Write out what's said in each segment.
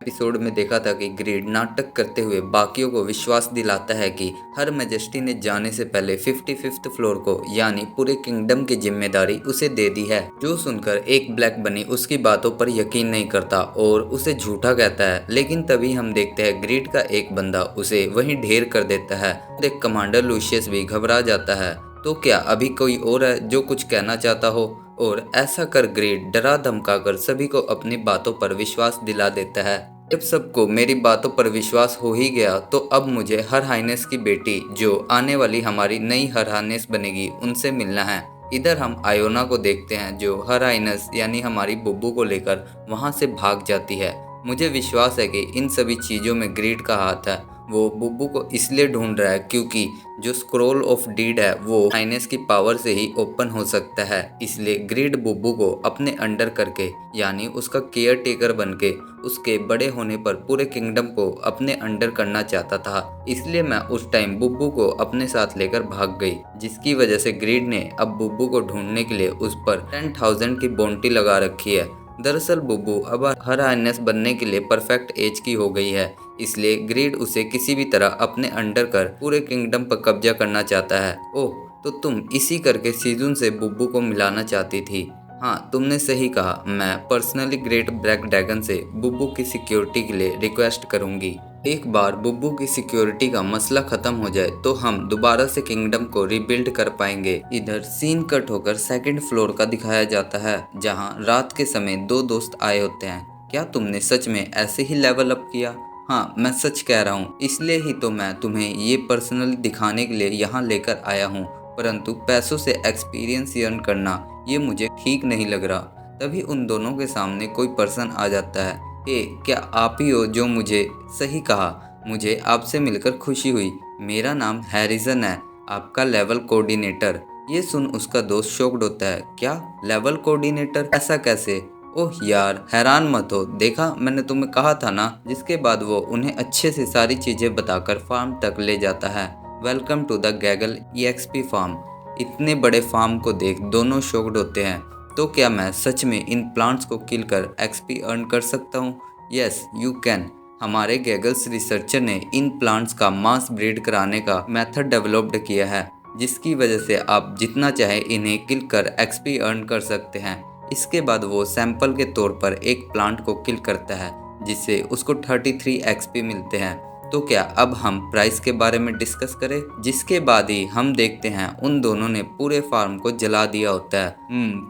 Episode में देखा था कि ग्रीड नाटक करते हुए बाकियों को विश्वास दिलाता है कि हर मैजेस्टी ने जाने से पहले 55th फ्लोर को यानी पूरे किंगडम की जिम्मेदारी उसे दे दी है। जो सुनकर एक ब्लैक बनी उसकी बातों पर यकीन नहीं करता और उसे झूठा कहता है, लेकिन तभी हम देखते हैं ग्रीड का एक बंदा उसे वहीं ढेर कर देता है। देख कमांडर लूशियस भी घबरा जाता है। तो क्या अभी कोई और है जो कुछ कहना चाहता हो? और ऐसा कर ग्रीड डरा धमकाकर सभी को अपनी बातों पर विश्वास दिला देता है। जब सबको मेरी बातों पर विश्वास हो ही गया तो अब मुझे हर हाइनेस की बेटी जो आने वाली हमारी नई हर हाइनेस बनेगी उनसे मिलना है। इधर हम आयोना को देखते हैं जो हर हाइनेस यानी हमारी बुब्बू को लेकर वहां से भाग जाती है। मुझे विश्वास है कि इन सभी चीज़ों में ग्रीड का हाथ है। वो बुब्बू को इसलिए ढूंढ रहा है क्योंकि जो स्क्रोल ऑफ डीड है वो हाइनेस की पावर से ही ओपन हो सकता है। इसलिए ग्रीड बुब्बू को अपने अंडर करके यानी उसका केयर टेकर बन के उसके बड़े होने पर पूरे किंगडम को अपने अंडर करना चाहता था। इसलिए मैं उस टाइम बुब्बू को अपने साथ लेकर भाग गई, जिसकी वजह से ग्रीड ने अब बुब्बू को ढूंढने के लिए उस पर 10,000 की बाउंटी लगा रखी है। दरअसल बुब्बू अब हर हाइनेस बनने के लिए परफेक्ट एज की हो गई है, इसलिए ग्रीड उसे किसी भी तरह अपने अंडर कर पूरे किंगडम पर कब्जा करना चाहता है। ओह, तो तुम इसी करके सीजन से बुब्बू को मिलाना चाहती थी। हाँ, तुमने सही कहा। मैं पर्सनली ग्रेट ब्लैक ड्रैगन से बुब्बू की सिक्योरिटी के लिए रिक्वेस्ट करूंगी। एक बार बुब्बू की सिक्योरिटी का मसला खत्म हो जाए तो हम दोबारा से किंगडम को रिबिल्ड कर पाएंगे। इधर सीन कट होकर सेकंड फ्लोर का दिखाया जाता है जहाँ रात के समय दो दोस्त आए होते हैं। क्या तुमने सच में ऐसे ही लेवल अप किया? हाँ, मैं सच कह रहा हूँ, इसलिए ही तो मैं तुम्हें ये पर्सनली दिखाने के लिए यहाँ लेकर आया हूँ। परंतु पैसों से एक्सपीरियंस अर्न करना ये मुझे ठीक नहीं लग रहा। तभी उन दोनों के सामने कोई पर्सन आ जाता है। क्या आप ही हो जो मुझे? सही कहा, मुझे आपसे मिलकर खुशी हुई। मेरा नाम हैरिसन है, आपका लेवल कोऑर्डिनेटर। ये सुन उसका दोस्त शॉक्ड होता है। क्या लेवल कोऑर्डिनेटर? ऐसा कैसे? ओह यार, हैरान मत हो, देखा मैंने तुम्हें कहा था ना। जिसके बाद वो उन्हें अच्छे से सारी चीजें बताकर फार्म तक ले जाता है। वेलकम टू द गैगल EXP फार्म। इतने बड़े फार्म को देख दोनों शॉक्ड होते हैं। तो क्या मैं सच में इन प्लांट्स को किल कर XP अर्न कर सकता हूँ? Yes you can. हमारे गैगल्स रिसर्चर ने इन प्लांट्स का मास ब्रीड कराने का मेथड डेवलप्ड किया है, जिसकी वजह से आप जितना चाहे इन्हें किल कर XP अर्न कर सकते हैं। इसके बाद वो सैंपल के तौर पर एक प्लांट को किल करता है, जिससे उसको 33 XP मिलते हैं। तो क्या अब हम प्राइस के बारे में डिस्कस करें? जिसके बाद ही हम देखते हैं उन दोनों ने पूरे फार्म को जला दिया होता है।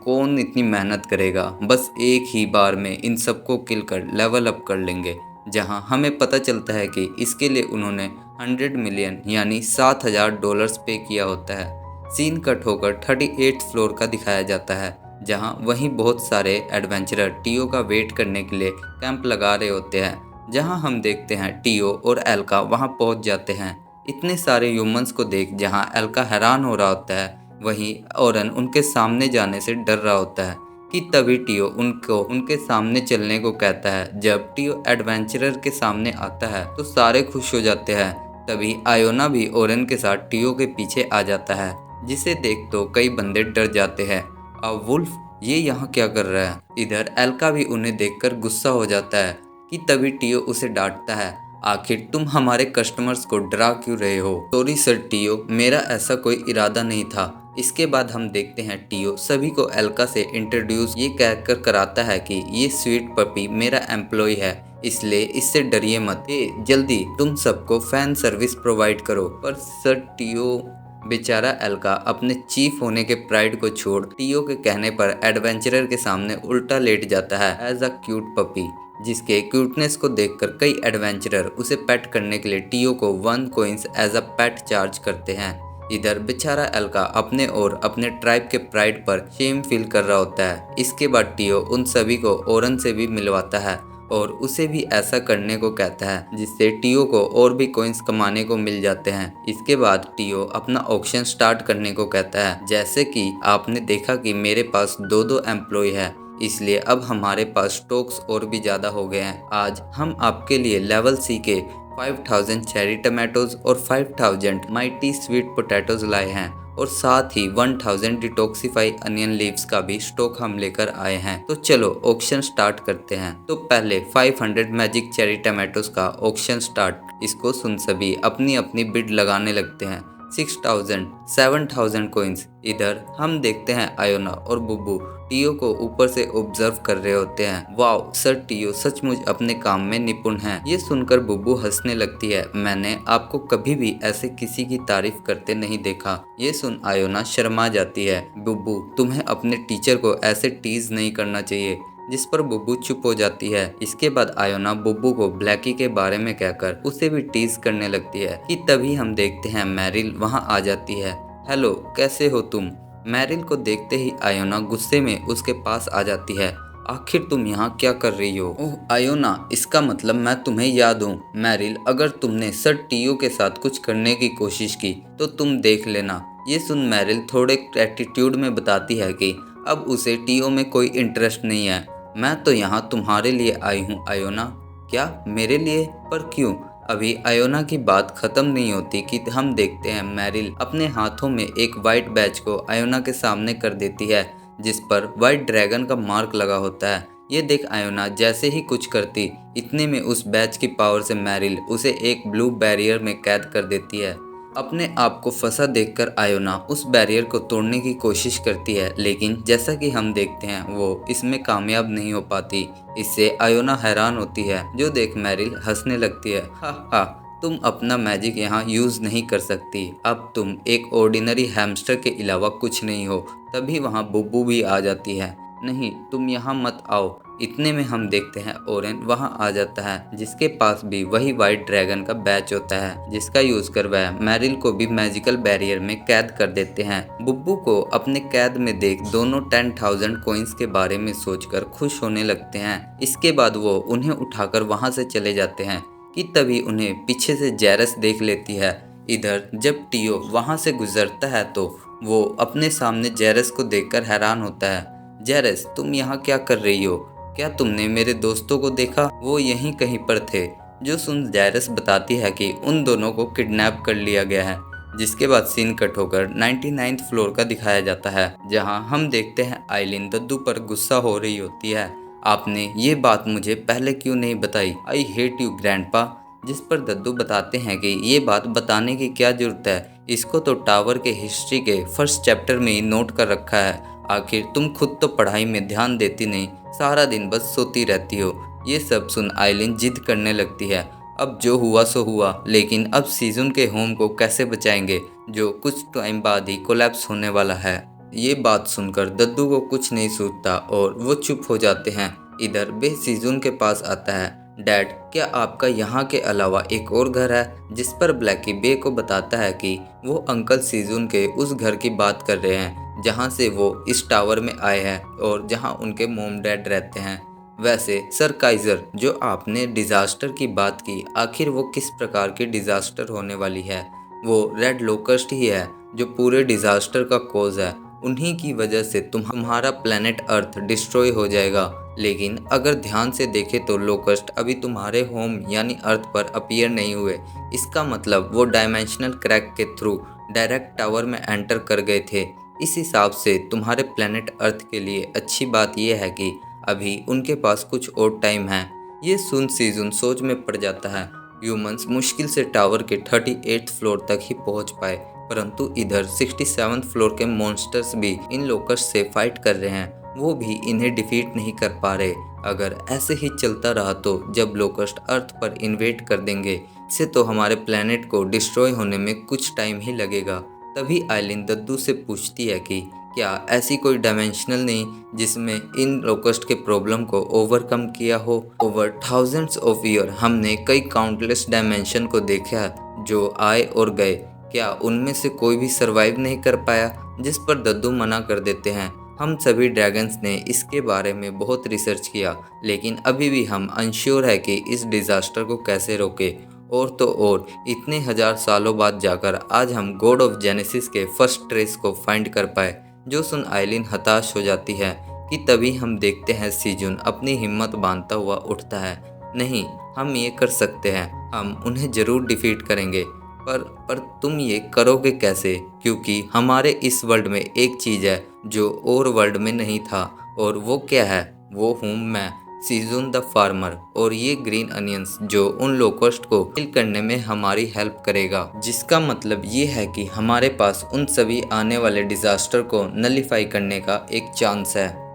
कौन इतनी मेहनत करेगा, बस एक ही बार में इन सबको किल कर लेवल अप कर लेंगे। जहां हमें पता चलता है कि इसके लिए उन्होंने 100 मिलियन यानी $7,000 पे किया होता है। सीन कट होकर 38th फ्लोर का दिखाया जाता है जहां वहीं बहुत सारे एडवेंचरर टीओ का वेट करने के लिए कैंप लगा रहे होते हैं। जहां हम देखते हैं टीओ और एल्का वहां पहुंच जाते हैं। इतने सारे ह्यूमंस को देख जहां एल्का हैरान हो रहा होता है, वहीं ओरन उनके सामने जाने से डर रहा होता है कि तभी टीओ उनको उनके सामने चलने को कहता है। जब टीओ एडवेंचरर के सामने आता है तो सारे खुश हो जाते हैं। तभी आयोना भी ओरन के साथ टीओ के पीछे आ जाता है, जिसे देख तो कई बंदे डर जाते हैं। अब वुल्फ ये यहाँ क्या कर रहा है? इधर एल्का भी उन्हें देखकर गुस्सा हो जाता है कि तभी टीओ उसे डांटता है। आखिर तुम हमारे कस्टमर्स को डरा क्यों रहे हो? सॉरी सर टीओ, मेरा ऐसा कोई इरादा नहीं था। इसके बाद हम देखते हैं टीओ सभी को एल्का से इंट्रोड्यूस ये कहकर कराता है कि ये स्वीट पपी मेरा एम्प्लॉय है, इसलिए इससे डरिए मत। जल्दी तुम सबको फैन सर्विस प्रोवाइड करो। पर सर टीओ, बेचारा एल्का अपने चीफ होने के प्राइड को छोड़ टीओ के कहने पर एडवेंचरर के सामने उल्टा लेट जाता है एज अ क्यूट पपी, जिसके क्यूटनेस को देखकर कई एडवेंचरर उसे पेट करने के लिए टीओ को 1 coins as a pet charge करते हैं। इधर बेचारा एल्का अपने और अपने ट्राइब के प्राइड पर शेम फील कर रहा होता है। इसके बाद टीओ उन सभी को ओरन से भी मिलवाता है और उसे भी ऐसा करने को कहता है, जिससे टीओ को और भी कॉइंस कमाने को मिल जाते हैं। इसके बाद टीओ अपना ऑक्शन स्टार्ट करने को कहता है। जैसे कि आपने देखा कि मेरे पास दो एम्प्लॉय है, इसलिए अब हमारे पास स्टॉक्स और भी ज़्यादा हो गए हैं। आज हम आपके लिए लेवल C के 5000 चेरी टमाटोज और 5000 माइटी स्वीट पोटैटोज लाए हैं और साथ ही 1000 डिटॉक्सिफाई अनियन लीव्स का भी स्टॉक हम लेकर आए हैं। तो चलो ऑक्शन स्टार्ट करते हैं। तो पहले 500 मैजिक चेरी टमाटोज का ऑक्शन स्टार्ट। इसको सुन सभी अपनी अपनी बिड लगाने लगते हैं। 6000, 7000 कॉइंस। इधर हम देखते हैं आयोना और बुब्बू टियो को ऊपर से ऑब्जर्व कर रहे होते हैं। वाओ सर, टियो सचमुच अपने काम में निपुण हैं। ये सुनकर बुब्बू हंसने लगती है। मैंने आपको कभी भी ऐसे किसी की तारीफ करते नहीं देखा। ये सुन आयोना शर्मा जाती है। बुब्बू, तुम्हें अपने टीचर को ऐसे टीज नहीं करना चाहिए। जिस पर बुब्बू चुप हो जाती है। इसके बाद आयोना बुब्बू को ब्लैकी के बारे में कहकर उसे भी टीज करने लगती है कि तभी हम देखते हैं मैरिल वहां आ जाती है। हेलो, कैसे हो तुम? मैरिल को देखते ही आयोना गुस्से में उसके पास आ जाती है। आखिर तुम यहाँ क्या कर रही हो? ओह आयोना, इसका मतलब मैं तुम्हें याद हूँ। मैरिल, अगर तुमने सर टियो के साथ कुछ करने की कोशिश की तो तुम देख लेना। ये सुन मैरिल थोड़े एटीट्यूड में बताती है कि अब उसे टियो में कोई इंटरेस्ट नहीं है। मैं तो यहाँ तुम्हारे लिए आई हूँ आयोना। क्या मेरे लिए? पर क्यों? अभी आयोना की बात खत्म नहीं होती कि हम देखते हैं मैरिल अपने हाथों में एक वाइट बैच को आयोना के सामने कर देती है, जिस पर वाइट ड्रैगन का मार्क लगा होता है। ये देख आयोना जैसे ही कुछ करती, इतने में उस बैच की पावर से मैरिल उसे एक ब्लू बैरियर में कैद कर देती है। अपने आप को फंसा देखकर आयोना उस बैरियर को तोड़ने की कोशिश करती है, लेकिन जैसा कि हम देखते हैं वो इसमें कामयाब नहीं हो पाती। इससे आयोना हैरान होती है, जो देख मैरिल हंसने लगती है। हा हा, तुम अपना मैजिक यहाँ यूज नहीं कर सकती। अब तुम एक ऑर्डिनरी हैमस्टर के अलावा कुछ नहीं हो। तभी वहाँ बुब्बू भी आ जाती है। नहीं, तुम यहाँ मत आओ। इतने में हम देखते हैं ओरेन वहां आ जाता है, जिसके पास भी वही वाइट ड्रैगन का बैच होता है, जिसका यूज कर वह मैरिल को भी मैजिकल बैरियर में कैद कर देते हैं। बुब्बू को अपने कैद में देख दोनों 10,000 कॉइंस के बारे में सोचकर खुश होने लगते हैं। इसके बाद वो उन्हें उठाकर वहां से चले जाते हैं कि तभी उन्हें पीछे से जेरस देख लेती है। इधर जब टियो वहां से गुजरता है तो वो अपने सामने जेरस को देखकर हैरान होता है। जेरस, तुम यहाँ क्या कर रही हो? क्या तुमने मेरे दोस्तों को देखा? वो यहीं कहीं पर थे। जो सुन जायरस बताती है कि उन दोनों को किडनैप कर लिया गया है। जिसके बाद सीन कट होकर 99th फ्लोर का दिखाया जाता है, जहां हम देखते हैं आइलिन दद्दू पर गुस्सा हो रही होती है। आपने ये बात मुझे पहले क्यों नहीं बताई? I hate you grandpa. जिस पर दद्दू बताते हैं कि ये बात बताने की क्या जरूरत है, इसको तो टावर के हिस्ट्री के फर्स्ट चैप्टर में ही नोट कर रखा है। आखिर तुम खुद तो पढ़ाई में ध्यान देती नहीं, सारा दिन बस सोती रहती हो। ये सब सुन आइलिन जिद करने लगती है। अब जो हुआ सो हुआ, लेकिन अब सीजन के होम को कैसे बचाएंगे, जो कुछ टाइम बाद ही कोलैप्स होने वाला है। ये बात सुनकर दद्दू को कुछ नहीं सूझता और वो चुप हो जाते हैं। इधर बे सीजन के पास आता है। डैड, क्या आपका यहाँ के अलावा एक और घर है? जिस पर ब्लैकी बे को बताता है कि वो अंकल सीजन के उस घर की बात कर रहे हैं, जहाँ से वो इस टावर में आए हैं और जहाँ उनके मोम डैड रहते हैं। वैसे सर काइजर, जो आपने डिजास्टर की बात की, आखिर वो किस प्रकार की डिजास्टर होने वाली है? वो रेड लोकस्ट ही है जो पूरे डिजास्टर का कोज है। उन्हीं की वजह से तुम्हारा प्लेनेट अर्थ डिस्ट्रॉय हो जाएगा। लेकिन अगर ध्यान से देखें तो लोकस्ट अभी तुम्हारे होम यानी अर्थ पर अपीयर नहीं हुए। इसका मतलब वो डायमेंशनल क्रैक के थ्रू डायरेक्ट टावर में एंटर कर गए थे। इस हिसाब से तुम्हारे प्लेनेट अर्थ के लिए अच्छी बात यह है कि अभी उनके पास कुछ और टाइम है। ये सुन सीजन सोच में पड़ जाता है। ह्यूमंस मुश्किल से टावर के 38th फ्लोर तक ही पहुंच पाए, परंतु इधर 67th फ्लोर के मॉन्स्टर्स भी इन लोकस्ट से फाइट कर रहे हैं। वो भी इन्हें डिफीट नहीं कर पा रहे। अगर ऐसे ही चलता रहा तो जब लोकस्ट अर्थ पर इन्वेट कर देंगे, इससे तो हमारे प्लेनेट को डिस्ट्रॉय होने में कुछ टाइम ही लगेगा। तभी आइलिन दद्दू से पूछती है कि क्या ऐसी कोई डायमेंशनल नहीं जिसमें इन लोकस्ट के प्रॉब्लम को ओवरकम किया हो? ओवर थाउजेंड्स ऑफ ईयर हमने कई काउंटलेस डायमेंशन को देखा जो आए और गए। क्या उनमें से कोई भी सरवाइव नहीं कर पाया? जिस पर दद्दू मना कर देते हैं। हम सभी ड्रैगन्स ने इसके बारे में बहुत रिसर्च किया, लेकिन अभी भी हम अनश्योर है कि इस डिज़ास्टर को कैसे रोके। और तो और इतने हजार सालों बाद जाकर आज हम गॉड ऑफ जेनेसिस के फर्स्ट ट्रेस को फाइंड कर पाए। जो सुन आइलिन हताश हो जाती है कि तभी हम देखते हैं सीजन अपनी हिम्मत बांधता हुआ उठता है। नहीं, हम ये कर सकते हैं, हम उन्हें जरूर डिफीट करेंगे। पर तुम ये करोगे कैसे? क्योंकि हमारे इस वर्ल्ड में एक चीज़ है जो और वर्ल्ड में नहीं था, और वो क्या है? वो हूँ मैं, सीज़न द फार्मर, और ये ग्रीन अनियंस जो उन लोकस्ट को किल करने में हमारी हेल्प करेगा। जिसका मतलब ये है कि हमारे पास उन सभी आने वाले डिजास्टर को नलीफाई करने का एक चांस है।